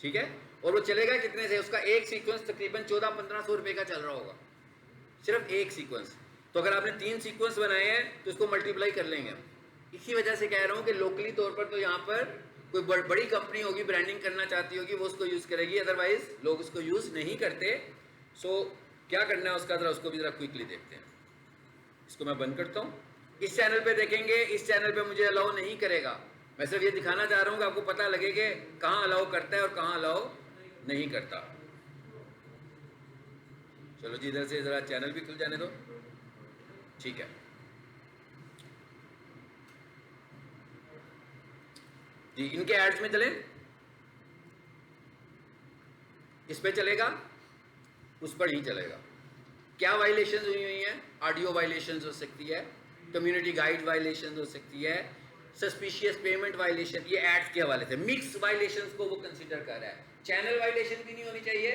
ठीक है। और वो चलेगा कितने से, उसका एक सीक्वेंस तकरीबन 1400-1500 रुपए का चल रहा होगा, सिर्फ एक सीक्वेंस। तो अगर आपने 3 सीक्वेंस बनाए हैं तो इसको मल्टीप्लाई कर लेंगे। इसी वजह से कह रहा हूँ कि लोकली तौर पर तो यहाँ पर कोई बड़ी कंपनी होगी, ब्रांडिंग करना चाहती होगी, वो उसको यूज़ करेगी, अदरवाइज लोग उसको यूज़ नहीं करते। सो क्या करना है उसका, जरा उसको भी जरा क्विकली देखते हैं। इसको मैं बंद करता हूँ। इस चैनल पे देखेंगे, इस चैनल पे मुझे अलाउ नहीं करेगा। मैं सिर्फ ये दिखाना चाह रहा हूँ कि आपको पता लगे कि कहाँ अलाउ करता है और कहाँ अलाउ नहीं करता। चलो जी, इधर से जरा चैनल भी खुल जाने दो, ठीक है जी। इनके एड्स में चलें, इस पे चलेगा, उस पर नहीं चलेगा। क्या वायलेशन हुई हुई हैं, ऑडियो वायलेशन हो सकती है, कम्युनिटी गाइड वायलेशन हो सकती है, सस्पिशियस पेमेंट वायलेशन, ये एड्स के हवाले से। मिक्स वायलेशन को वो कंसीडर कर रहा है। चैनल वायलेशन भी नहीं होनी चाहिए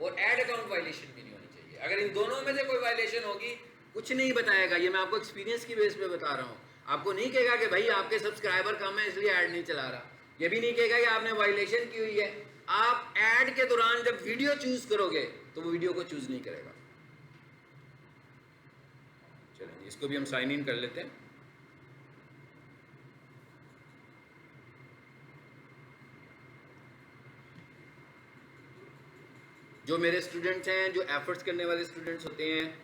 और एड अकाउंट वायलेशन भी नहीं होनी चाहिए। अगर इन दोनों में से कोई वायलेशन होगी, कुछ नहीं बताएगा। ये मैं आपको एक्सपीरियंस की बेस पे बता रहा हूँ। आपको नहीं कहेगा कि भाई आपके सब्सक्राइबर कम है इसलिए ऐड नहीं चला रहा। ये भी नहीं कहेगा कि आपने वायलेशन की हुई है। आप ऐड के दौरान जब वीडियो चूज करोगे तो वो वीडियो को चूज नहीं करेगा। चलिए, इसको भी हम साइन इन कर लेते हैं। जो मेरे स्टूडेंट्स हैं, जो एफर्ट्स करने वाले स्टूडेंट्स होते हैं,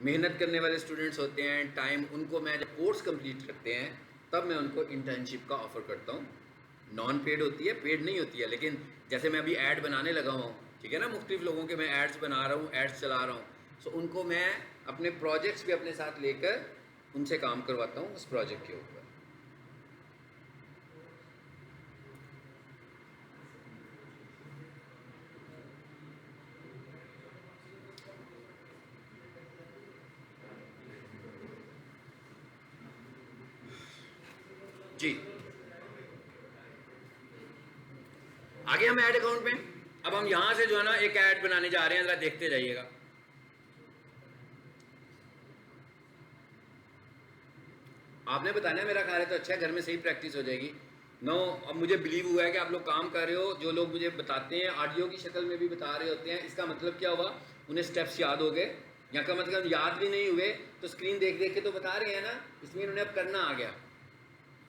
मेहनत करने वाले स्टूडेंट्स होते हैं, टाइम, उनको मैं जब कोर्स कंप्लीट करते हैं तब मैं उनको इंटर्नशिप का ऑफ़र करता हूँ। नॉन पेड होती है, पेड नहीं होती है, लेकिन जैसे मैं अभी ऐड बनाने लगा हूँ, ठीक है ना, मुख्तलिफ लोगों के मैं एड्स बना रहा हूँ, एड्स चला रहा हूँ, सो उनको मैं अपने प्रोजेक्ट्स भी अपने साथ लेकर उनसे काम करवाता हूँ उस प्रोजेक्ट के ऊपर। जी, आगे हम ऐड अकाउंट में, अब हम यहां से जो है ना एक ऐड बनाने जा रहे हैं, जरा देखते जाइएगा। आपने बताना है, मेरा ख्याल है तो अच्छा है, घर में सही प्रैक्टिस हो जाएगी। नो, अब मुझे बिलीव हुआ है कि आप लोग काम कर रहे हो। जो लोग मुझे बताते हैं, ऑडियो की शक्ल में भी बता रहे होते हैं, इसका मतलब क्या हुआ, उन्हें स्टेप्स याद हो गए, या का मतलब याद भी नहीं हुए तो स्क्रीन देख देख के तो बता रहे हैं ना, इसमें उन्हें अब करना आ गया।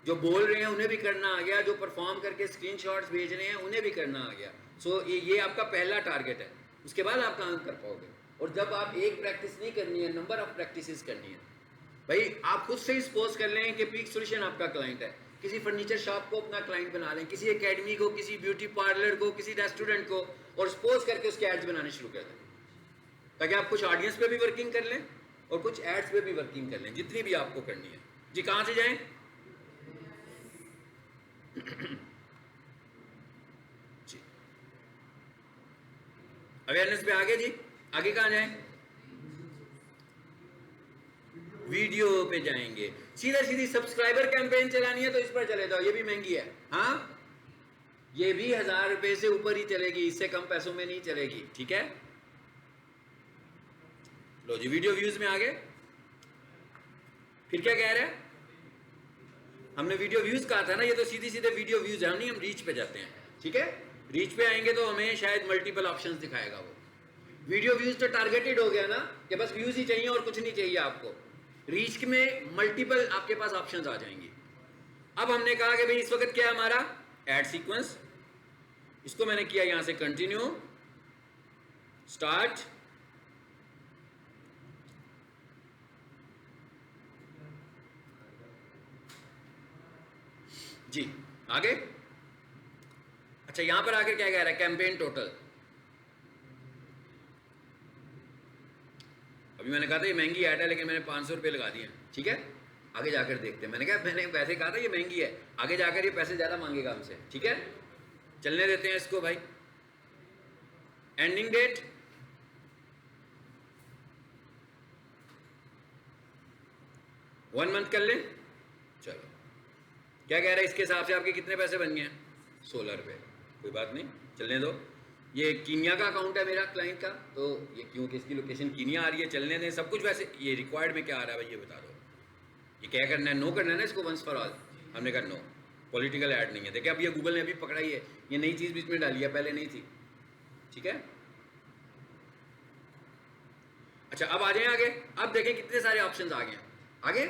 जो बोल रहे हैं उन्हें भी करना आ गया, जो परफॉर्म करके स्क्रीनशॉट्स भेज रहे हैं उन्हें भी करना आ गया। सो ये आपका पहला टारगेट है, उसके बाद आप काम कर पाओगे। और जब आप एक प्रैक्टिस नहीं करनी है, नंबर ऑफ प्रैक्टिसेस करनी है। भाई आप खुद से ही सपोज कर लें कि पीक सॉल्यूशन आपका क्लाइंट है, किसी फर्नीचर शॉप को अपना क्लाइंट बना लें, किसी एकेडमी को, किसी ब्यूटी पार्लर को, किसी रेस्टोरेंट को, और सपोज करके उसके एड्स बनाने शुरू कर दें, ताकि आप कुछ ऑडियंस पे भी वर्किंग कर लें और कुछ एड्स पे भी वर्किंग कर लें, जितनी भी आपको करनी है। जी, कहाँ से जाएं? जी, अवेयरनेस पे आगे। जी, आगे कहाँ जाएं? वीडियो पे जाएंगे, सीधा सीधी सब्सक्राइबर कैंपेन चलानी है तो इस पर चले जाओ, ये भी महंगी है। हाँ, ये भी 1000 रुपए से ऊपर ही चलेगी, इससे कम पैसों में नहीं चलेगी, ठीक है। लो जी, वीडियो व्यूज में आ गए। फिर क्या कह रहे हैं, हमने वीडियो व्यूज कहा था ना, ये तो सीधी सीधे वीडियो व्यूज है, नहीं हम रीच पे जाते हैं, ठीक है। रीच पे आएंगे तो हमें शायद मल्टीपल ऑप्शंस दिखाएगा वो। वीडियो व्यूज तो टारगेटेड हो गया ना कि बस व्यूज ही चाहिए और कुछ नहीं चाहिए आपको। रीच में मल्टीपल आपके पास ऑप्शंस आ जाएंगे। अब हमने कहा कि भाई इस वक्त क्या है हमारा एड सीक्वेंस, इसको मैंने किया यहां से कंटिन्यू, स्टार्ट, जी आगे। अच्छा यहां पर आकर क्या कह रहा है, कैंपेन टोटल। अभी मैंने कहा था ये महंगी ऐड है लेकिन मैंने 500 रुपये लगा दिए, ठीक है। आगे जाकर देखते हैं, मैंने वैसे कहा था ये महंगी है, आगे जाकर ये पैसे ज्यादा मांगेगा हमसे, ठीक है। चलने देते हैं इसको भाई। एंडिंग डेट 1 मंथ कर लें, चलो। क्या कह रहा है इसके हिसाब से आपके कितने पैसे बन गए हैं, 16 रुपये। कोई बात नहीं, चलने दो। ये कीनिया का अकाउंट है मेरा क्लाइंट का, तो ये क्योंकि इसकी लोकेशन कीनिया आ रही है, चलने दें सब कुछ। वैसे ये रिक्वायर्ड में क्या आ रहा है भाई ये बता दो, ये क्या करना है, नो करना है ना इसको वंस फॉर ऑल। हमने कहा नो, पॉलिटिकल ऐड नहीं है। देखिए अब ये गूगल ने अभी पकड़ा ही है, ये नई चीज़ बीच में डाली है, पहले नहीं थी, ठीक है। अच्छा अब आ जाए आगे, अब देखें कितने सारे ऑप्शन आ गए हैं। आगे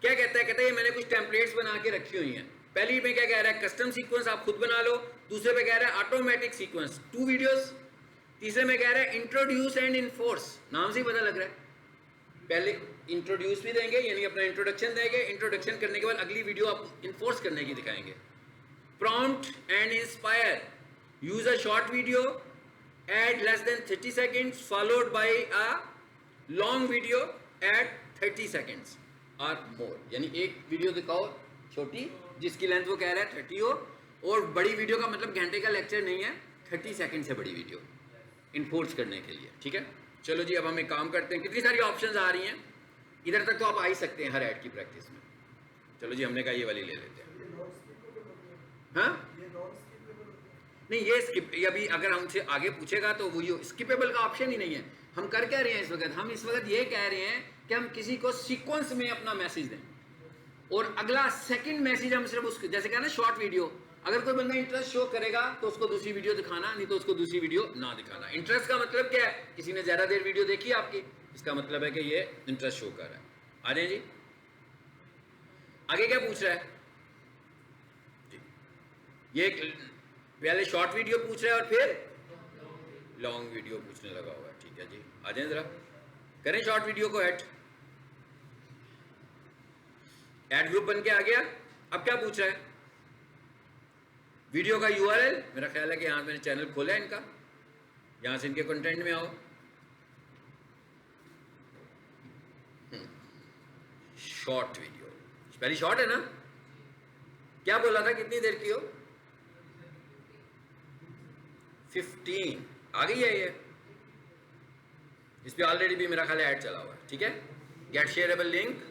क्या कहता है, कहता है ये मैंने कुछ टेम्पलेट्स बना के रखी हुई हैं। पहली में क्या कह रहा है, कस्टम सीक्वेंस आप खुद बना लो। दूसरे पे कह रहा है ऑटोमेटिक सीक्वेंस 2 वीडियोस। तीसरे में कह रहा है इंट्रोड्यूस एंड इन्फोर्स, नाम से ही पता लग रहा है पहले इंट्रोड्यूस भी देंगे यानी अपना इंट्रोडक्शन देंगे, इंट्रोडक्शन करने के बाद अगली वीडियो आप इन्फोर्स करने की दिखाएंगे। Prompt and inspire, use a short video at less than 30 seconds followed by a long video at 30 seconds और मोर, यानी एक वीडियो दिखाओ छोटी जिसकी लेंथ वो कह रहा है 30 हो, और बड़ी वीडियो का मतलब घंटे का लेक्चर नहीं है, 30 सेकंड से बड़ी वीडियो इन्फोर्स करने के लिए, ठीक है। चलो जी अब हम एक काम करते हैं, कितनी सारी ऑप्शंस आ रही हैं, इधर तक तो आप आ ही सकते हैं हर ऐड की प्रैक्टिस में। चलो जी हमने कहा ये वाली ले लेते हैं। हाँ नहीं ये स्किप, ये अभी अगर हमसे आगे पूछेगा तो वो ये स्किपेबल का ऑप्शन ही नहीं है। हम कर क्या रहे हैं इस वक्त, हम इस वक्त ये कह रहे हैं कि हम किसी को सीक्वेंस में अपना मैसेज दें और अगला सेकंड मैसेज हम सिर्फ उसको, जैसे कहना शॉर्ट वीडियो, अगर कोई बंदा इंटरेस्ट शो करेगा तो उसको दूसरी वीडियो दिखाना, नहीं तो उसको दूसरी वीडियो ना दिखाना। इंटरेस्ट का मतलब क्या है, किसी ने ज्यादा देर वीडियो देखी आपकी, इसका मतलब है कि ये इंटरेस्ट शो कर रहा है। आ जाए जी आगे क्या पूछ रहा है जी, ये पहले शॉर्ट वीडियो पूछ रहा है और फिर लॉन्ग वीडियो पूछने लगा हुआ है, ठीक है जी। आ जाए जरा करें शॉर्ट वीडियो को ऐड ग्रुप बन के आ गया। अब क्या पूछ रहा है, वीडियो का यूआरएल, मेरा ख्याल है कि यहां मैंने चैनल खोला है इनका, यहां से इनके कंटेंट में आओ। शॉर्ट वीडियो, पहली शॉर्ट है ना, क्या बोला था कितनी देर की हो, 15 आ गई है ये, इस पे ऑलरेडी भी मेरा ख्याल है ऐड चला हुआ है, ठीक है। गेट शेयरेबल लिंक,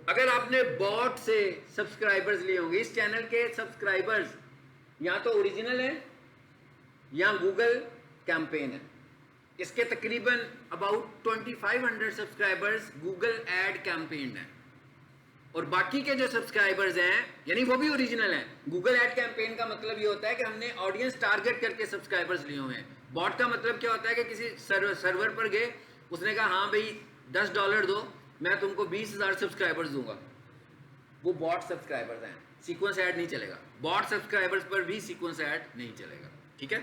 अगर आपने बॉट से सब्सक्राइबर्स लिए होंगे, इस चैनल के सब्सक्राइबर्स या तो ओरिजिनल है या गूगल कैंपेन है, इसके तकरीबन about 2500 subscribers Google ad campaign है, और बाकी के जो सब्सक्राइबर्स हैं यानी वो भी ओरिजिनल हैं। गूगल एड कैंपेन का मतलब ये होता है कि हमने ऑडियंस टारगेट करके सब्सक्राइबर्स लिए हुए हैं। बॉट का मतलब क्या होता है कि किसी सर्वर पर गए, उसने कहा हाँ भाई $10 दो, मैं तुमको 20,000 सब्सक्राइबर्स दूंगा, वो बॉट सब्सक्राइबर्स हैं, सीक्वेंस ऐड नहीं चलेगा। बॉट सब्सक्राइबर्स पर भी सीक्वेंस ऐड नहीं चलेगा, ठीक है।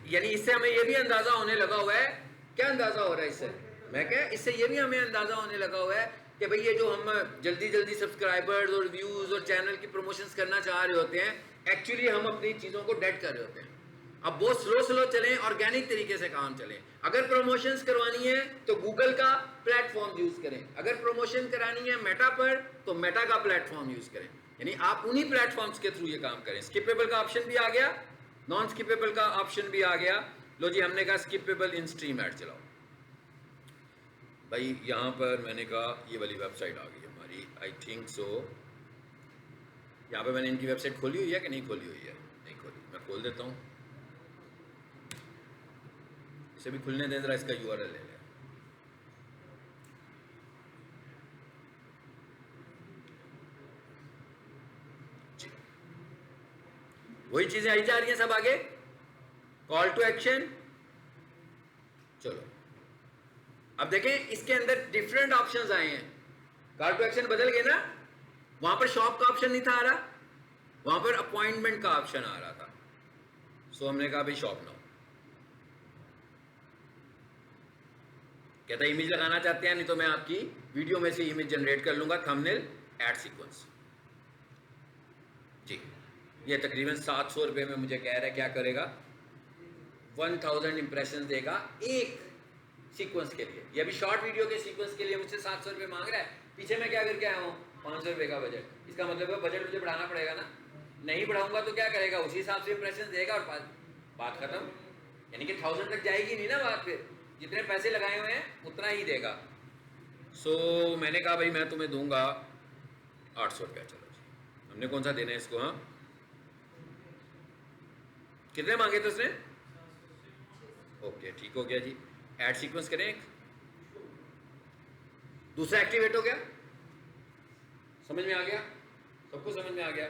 यानी इससे हमें ये भी अंदाजा होने लगा हुआ है, क्या अंदाजा हो रहा है इससे, मैं क्या इससे ये भी हमें अंदाजा होने लगा हुआ है कि भाई ये जो हम जल्दी जल्दी सब्सक्राइबर्स और व्यूज और चैनल की प्रमोशंस करना चाह रहे होते हैं, एक्चुअली हम अपनी चीजों को डेड कर रहे होते हैं। अब वो स्लो चलें, ऑर्गेनिक तरीके से काम चले। अगर प्रमोशंस करवानी है तो गूगल का प्लेटफॉर्म यूज करें, अगर प्रमोशन करानी है मेटा पर तो मेटा का प्लेटफॉर्म यूज करें, यानी आप उन्हीं प्लेटफॉर्म्स के थ्रू ये काम करें। स्किपेबल का ऑप्शन भी आ गया, नॉन स्किपेबल का ऑप्शन भी आ गया। लो जी हमने कहा स्किपेबल इन स्ट्रीम ऐड चलाओ भाई। यहाँ पर मैंने कहा ये वाली वेबसाइट आ गई हमारी, आई थिंक सो। यहाँ पे मैंने इनकी वेबसाइट खोली हुई है कि नहीं खोली हुई है, नहीं खोली, मैं खोल देता हूँ, इसे भी खुलने दें जरा, इसका यूआरएल ले लें। वही चीजें आई जा रही हैं सब आगे। Call to action. चलो अब देखें इसके अंदर डिफरेंट ऑप्शंस आए हैं। कॉल टू एक्शन बदल गए ना, वहां पर शॉप का ऑप्शन नहीं था आ रहा, वहां पर अपॉइंटमेंट का ऑप्शन आ रहा था। सो हमने कहा भाई शॉप नाउ। कहता है इमेज लगाना चाहते हैं, नहीं तो मैं आपकी वीडियो में से इमेज जनरेट कर लूंगा, थंबनेल एड सीक्वेंस। जी ये तकरीबन 700 रुपए में मुझे कह रहा है क्या करेगा, 1000 इंप्रेशन देगा एक सीक्वेंस के लिए। ये अभी शॉर्ट वीडियो के सीक्वेंस के लिए मुझसे 700 रुपए मांग रहा है। पीछे मैं क्या करके आया हूँ, 500 रुपए का बजट। इसका मतलब है बजट मुझे बढ़ाना पड़ेगा ना, नहीं बढ़ाऊंगा तो क्या करेगा, उसी हिसाब से इंप्रेशन देगा और बात खत्म। यानी कि 1000 तक जाएगी नहीं ना बात, फिर जितने पैसे लगाए हुए हैं उतना ही देगा। सो मैंने कहा भाई मैं तुम्हें दूंगा 800 रुपया। चलो जी, हमने कौन सा देना है इसको। हाँ कितने मांगे थे उसने, ओके ठीक हो गया जी। ऐड सीक्वेंस करें एक, दूसरा एक्टिवेट हो गया। समझ में आ गया, सबको समझ में आ गया।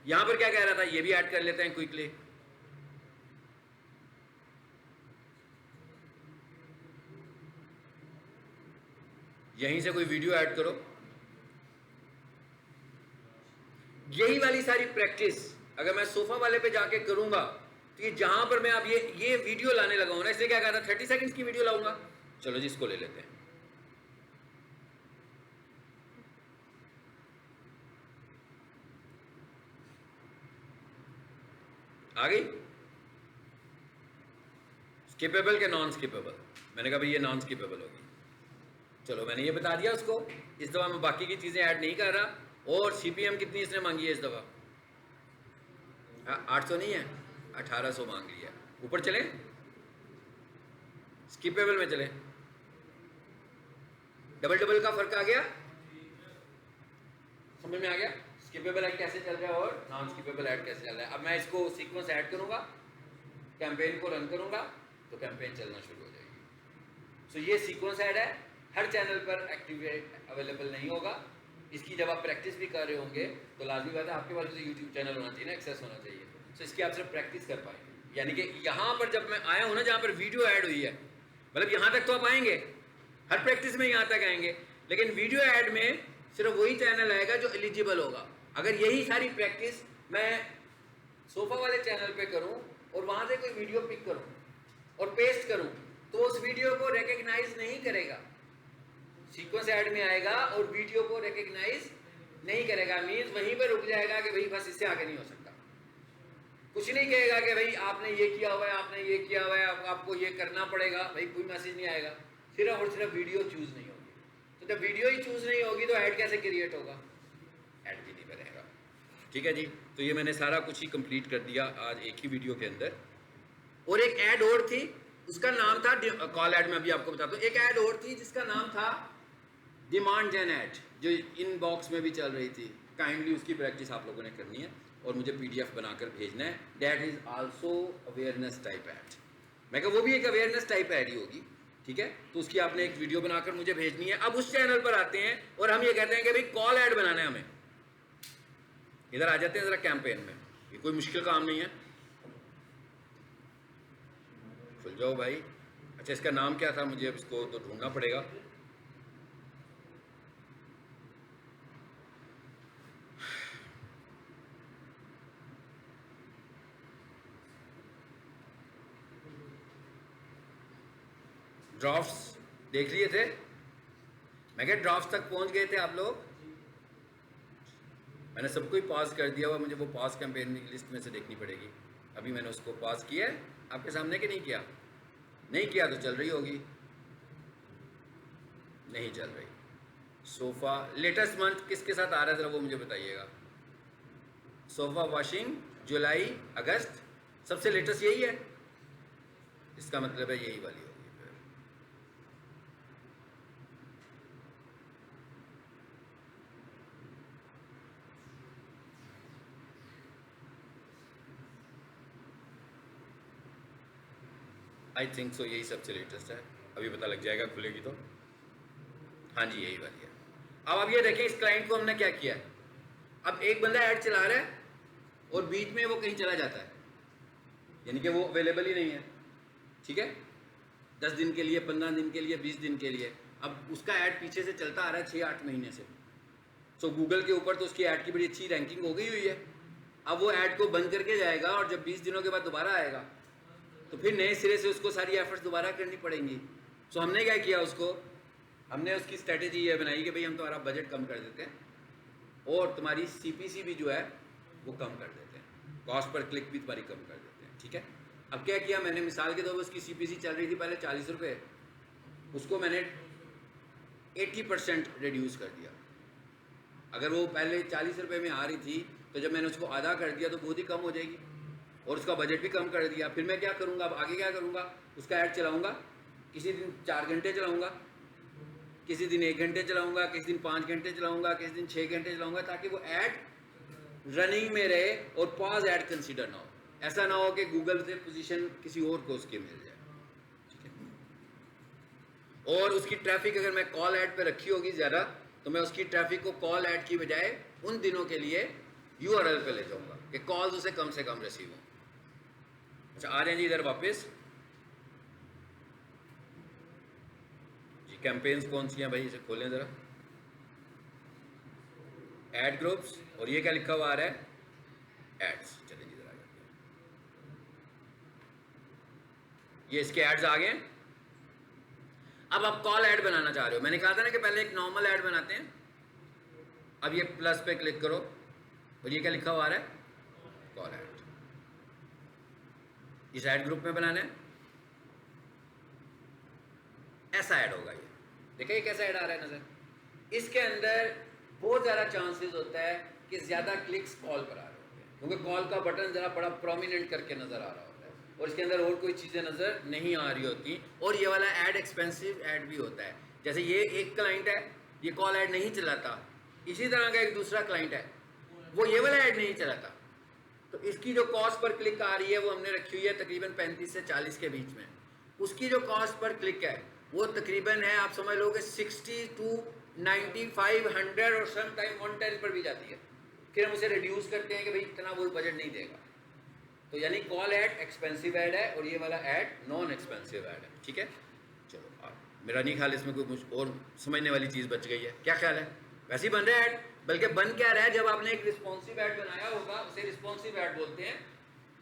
यहां पर क्या कह रहा था, ये भी ऐड कर लेते हैं क्विकली। यहीं से कोई वीडियो ऐड करो। यही वाली सारी प्रैक्टिस अगर मैं सोफा वाले पे जाके करूंगा तो ये जहां पर मैं अब ये वीडियो लाने लगा हूं ना, इसलिए क्या कहा था 30 सेकंड्स की वीडियो लाऊंगा। चलो जी इसको ले लेते हैं। आ गई स्किपेबल के नॉन स्किपेबल। मैंने कहा भाई ये नॉन स्किपेबल होगी। चलो मैंने ये बता दिया उसको। इस दफा मैं बाकी की चीजें ऐड नहीं कर रहा। और सीपीएम कितनी इसने मांगी है इस दफा, 800 नहीं है, 1800 मांग लिया। ऊपर चले, स्किपेबल में चले। डबल डबल का फर्क आ गया, समझ में आ गया। स्किपेबल ऐड कैसे चल रहा है और नॉन स्किपेबल ऐड कैसे चल रहा है। अब मैं इसको सीक्वेंस ऐड करूंगा, कैंपेन को रन करूंगा तो कैंपेन चलना शुरू हो जाएगी। सो ये सीक्वेंस ऐड है, हर चैनल पर एक्टिव अवेलेबल नहीं होगा। इसकी जब आप प्रैक्टिस भी कर रहे होंगे तो लाजमी बात है आपके पास तो यूट्यूब चैनल होना चाहिए ना, एक्सेस होना चाहिए। सो इसकी आप सिर्फ प्रैक्टिस कर पाएंगे। यानी कि यहाँ पर जब मैं आया हूँ ना, जहाँ पर वीडियो ऐड हुई है, मतलब यहाँ तक तो आप आएंगे, हर प्रैक्टिस में यहाँ तक आएंगे, लेकिन वीडियो ऐड में सिर्फ वही चैनल आएगा जो एलिजिबल होगा। अगर यही सारी प्रैक्टिस मैं सोफा वाले चैनल पे करूं और वहां से कोई वीडियो पिक करूं और पेस्ट करूं तो उस वीडियो को रिकॉग्नाइज नहीं करेगा। सीक्वेंस ऐड में आएगा और वीडियो को रिकॉग्नाइज नहीं करेगा। मींस वहीं पर रुक जाएगा कि भाई बस इससे आगे नहीं हो सकता। कुछ नहीं कहेगा कि भाई आपने ये किया हुआ है, आपने ये किया हुआ है, आपको ये करना पड़ेगा। भाई कोई मैसेज नहीं आएगा, सिर्फ और सिर्फ वीडियो चूज नहीं होगी। तो जब वीडियो ही चूज नहीं होगी तो ऐड कैसे क्रिएट होगा, ऐड भी नहीं बनेगा। ठीक है जी, तो ये मैंने सारा कुछ ही कंप्लीट कर दिया आज एक ही वीडियो के अंदर। और एक ऐड और थी, उसका नाम था कॉल ऐड में, अभी आपको बताता हूँ। एक ऐड और थी जिसका नाम था डिमांड जेन ऐड, जो इनबॉक्स में भी चल रही थी। काइंडली उसकी प्रैक्टिस आप लोगों ने करनी है और मुझे पीडीएफ बनाकर भेजना है। That is also awareness type add. मैं कहा वो भी एक अवेयरनेस टाइप ऐड ही होगी, ठीक है। तो उसकी आपने एक वीडियो बनाकर मुझे भेजनी है। अब उस चैनल पर आते हैं और हम ये कहते हैं कि भाई कॉल ऐड बनाना है हमें। इधर आ जाते हैं जरा कैंपेन में, ये कोई मुश्किल काम नहीं है। खुल जाओ भाई। अच्छा इसका नाम क्या था, मुझे इसको तो ढूंढना पड़ेगा। ड्राफ्ट्स देख लिए थे, मैं क्या ड्राफ्ट तक पहुंच गए थे आप लोग। मैंने सबको ही पास कर दिया हुआ, मुझे वो पास कैंपेन की लिस्ट में से देखनी पड़ेगी। अभी मैंने उसको पास किया है आपके सामने कि नहीं किया, नहीं किया तो चल रही होगी, नहीं चल रही। सोफा लेटेस्ट मंथ किसके साथ आ रहा है जरा वो मुझे बताइएगा। सोफा वॉशिंग जुलाई अगस्त, सबसे लेटेस्ट यही है, इसका मतलब है यही वाली होगी। फिर आई थिंक सो यही सबसे लेटेस्ट है, अभी पता लग जाएगा खुलेगी तो। हाँ जी यही वाली है। अब ये देखें इस क्लाइंट को हमने क्या किया है। अब एक बंदा ऐड चला रहा है और बीच में वो कहीं चला जाता है, यानी कि वो अवेलेबल ही नहीं है, ठीक है, 10 दिन के लिए, 15 दिन के लिए, 20 दिन के लिए। अब उसका ऐड पीछे से चलता आ रहा है 6-8 महीने से, सो गूगल के ऊपर तो उसकी ऐड की बड़ी अच्छी रैंकिंग हो गई हुई है। अब वो ऐड को बंद करके जाएगा और जब 20 दिनों के बाद दोबारा आएगा तो फिर नए सिरे से उसको सारी एफर्ट्स दोबारा करनी पड़ेंगी। सो हमने क्या किया, हमने उसकी स्ट्रेटेजी ये बनाई कि भाई हम तुम्हारा बजट कम कर देते हैं और तुम्हारी CPC भी जो है वो कम कर देते हैं, कॉस्ट पर क्लिक भी तुम्हारी कम कर देते हैं, ठीक है। अब क्या किया मैंने, मिसाल के तौर पर उसकी CPC चल रही थी पहले 40 रुपये, उसको मैंने 80% रिड्यूस कर दिया। अगर वो पहले 40 रुपये में आ रही थी तो जब मैंने उसको आधा कर दिया तो बहुत ही कम हो जाएगी, और उसका बजट भी कम कर दिया। फिर मैं क्या करूँगा, अब आगे क्या करूँगा, उसका ऐड चलाऊँगा, किसी दिन 4 घंटे चलाऊँगा, किसी दिन 1 घंटे चलाऊँगा, किसी दिन 5 घंटे चलाऊँगा, किसी दिन 6 घंटे चलाऊँगा, ताकि वो ऐड रनिंग में रहे और पॉज ऐड कंसीडर ना हो। ऐसा ना हो कि गूगल से पोजीशन किसी और को उसके मिल जाए, ठीक है। और उसकी ट्रैफिक अगर मैं कॉल ऐड पे रखी होगी ज़्यादा तो मैं उसकी ट्रैफिक को कॉल ऐड की बजाय उन दिनों के लिए URL पे ले जाऊँगा कि कॉल्स उसे कम से कम रिसीव हों। अच्छा, आ रहे हैं जी इधर वापस जी, कैंपेन्स कौन सी हैं भाई, इसे खोलें ज़रा, ऐड ग्रुप्स, और ये क्या लिखा हुआ आ रहा है, एड्स। चलें जी ज़रा, ये इसके एड्स आ गए। अब आप कॉल ऐड बनाना चाह रहे हो, मैंने कहा था ना कि पहले एक नॉर्मल ऐड बनाते हैं। अब ये प्लस पे क्लिक करो और ये क्या लिखा हुआ आ रहा है, कॉल ऐड। इस ऐड ग्रुप में बनाना है, ऐसा ऐड होगा। ये देखिए ये कैसा ऐड आ रहा है नजर। इसके अंदर बहुत ज़्यादा चांसेस होता है कि ज़्यादा क्लिक्स कॉल पर आ रहे होते हैं, क्योंकि कॉल का बटन ज़रा बड़ा प्रोमिनेंट करके नज़र आ रहा होता है और इसके अंदर और कोई चीज़ें नज़र नहीं आ रही होती। और ये वाला ऐड एक्सपेंसिव ऐड भी होता है। जैसे ये एक क्लाइंट है, ये कॉल ऐड नहीं चलाता, इसी तरह का एक दूसरा क्लाइंट है, वो ये वाला ऐड नहीं चलाता, तो इसकी जो कॉस्ट पर क्लिक आ रही है वो हमने रखी हुई है तकरीबन 35 से 40 के बीच में। उसकी जो कॉस्ट पर क्लिक है वो तकरीबन है, आप समझ लो कि 60 to 95, 100 और सम टाइम 110 पर भी जाती है। फिर हम उसे रिड्यूस करते हैं कि भाई इतना वो बजट नहीं देगा। तो यानी कॉल ऐड एक्सपेंसिव ऐड है और ये वाला ऐड नॉन एक्सपेंसिव ऐड है, ठीक है। चलो, आप मेरा नहीं ख्याल इसमें कोई कुछ और समझने वाली चीज़ बच गई है, क्या ख्याल है? वैसे ही बन रहा है ऐड, बल्कि बन क्या रहा है, जब आपने एक रिस्पॉन्सिव ऐड बनाया होगा, उसे रिस्पॉन्सिव ऐड बोलते हैं,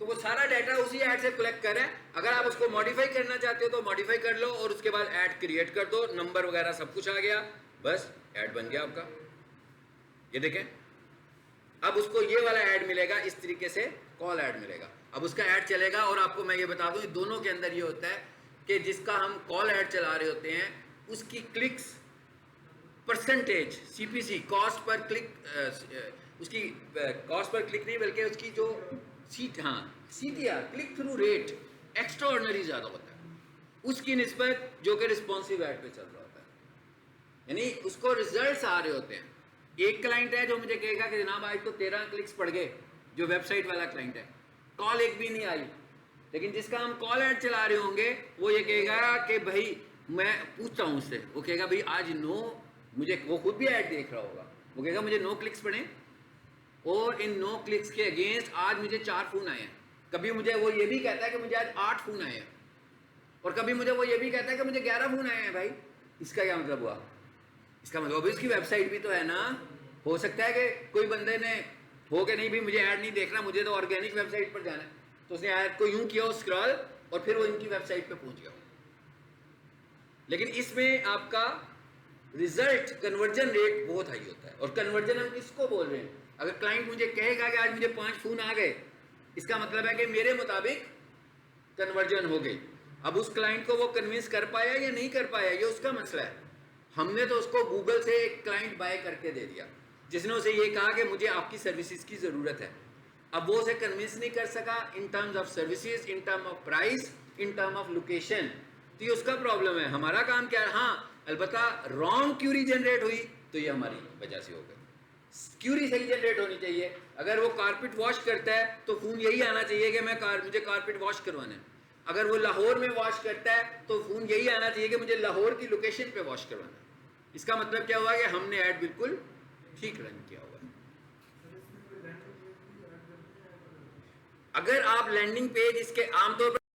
तो वो सारा डाटा उसी ऐड से कलेक्ट कर रहा है। अगर आप उसको मॉडिफाई करना चाहते हो तो मॉडिफाई कर लो और उसके बाद ऐड क्रिएट कर दो, नंबर वगैरह सब कुछ आ गया, बस ऐड बन गया आपका। ये देखें, अब उसको ये वाला ऐड मिलेगा, इस तरीके से कॉल ऐड मिलेगा। अब उसका ऐड चलेगा और आपको मैं ये बता दूं, दोनों के अंदर ये होता है कि जिसका हम कॉल ऐड चला रहे होते हैं उसकी clicks percentage, CPC cost per click, उसकी कॉस्ट पर क्लिक नहीं बल्कि उसकी जो CTR click through rate extra ordinary ज़्यादा होता है उसकी निस्बत जो कि रिस्पॉन्सिव ऐड पे चल रहा होता है, यानी उसको रिजल्ट्स आ रहे होते हैं। एक क्लाइंट है जो मुझे कहेगा कि जनाब आज तो 13 क्लिक्स पड़ गए, जो वेबसाइट वाला क्लाइंट है, कॉल एक भी नहीं आई। लेकिन जिसका हम कॉल ऐड चला रहे होंगे वो ये कहेगा कि भाई, मैं पूछता हूँ उससे, वो कहेगा भाई आज मुझे, वो खुद भी ऐड देख रहा होगा, वो कहेगा मुझे 9 क्लिक्स पड़े और इन 9 क्लिक्स के अगेंस्ट आज मुझे 4 फ़ोन आए हैं। कभी मुझे वो ये भी कहता है कि मुझे आज 8 फ़ोन आए हैं, और कभी मुझे वो ये भी कहता है कि मुझे 11 फ़ोन आए हैं। भाई इसका क्या मतलब हुआ? इसका मतलब अभी उसकी वेबसाइट भी तो है ना। हो सकता है कि कोई बंदे ने हो के नहीं भी मुझे ऐड नहीं देखना, मुझे तो ऑर्गेनिक वेबसाइट पर जाना है, तो उसने ऐड को यूं किया स्क्रॉल और फिर वो इनकी वेबसाइट पे पहुंच गया। लेकिन इसमें आपका रिजल्ट कन्वर्जन रेट बहुत हाई होता है। और कन्वर्जन हम किसको बोल रहे हैं? अगर क्लाइंट मुझे कहेगा कि आज मुझे 5 फ़ोन आ गए, इसका मतलब है कि मेरे मुताबिक कन्वर्जन हो गई। अब उस क्लाइंट को वो कन्विंस कर पाया या नहीं कर पाया, ये उसका मसला है। हमने तो उसको गूगल से एक क्लाइंट बाय करके दे दिया जिसने उसे ये कहा कि मुझे आपकी सर्विसेज की ज़रूरत है। अब वो उसे कन्विंस नहीं कर सका in terms of services, in term of price, in term of location, तो ये उसका प्रॉब्लम है। हमारा काम क्या है? हाँ, अलबत्ता रॉन्ग क्यूरी जनरेट हुई तो ये हमारी वजह से हो गई। क्यूरी सही जनरेट होनी चाहिए। अगर वो कारपेट वॉश करता है तो फ़ोन यही आना चाहिए कि मुझे कारपेट वॉश करवाना है। अगर वो लाहौर में वॉश करता है तो फ़ोन यही आना चाहिए कि मुझे लाहौर की लोकेशन पे वॉश करवाना है। इसका मतलब क्या हुआ कि हमने ऐड बिल्कुल ठीक रन किया हुआ है। अगर आप लैंडिंग पेज इसके आमतौर पर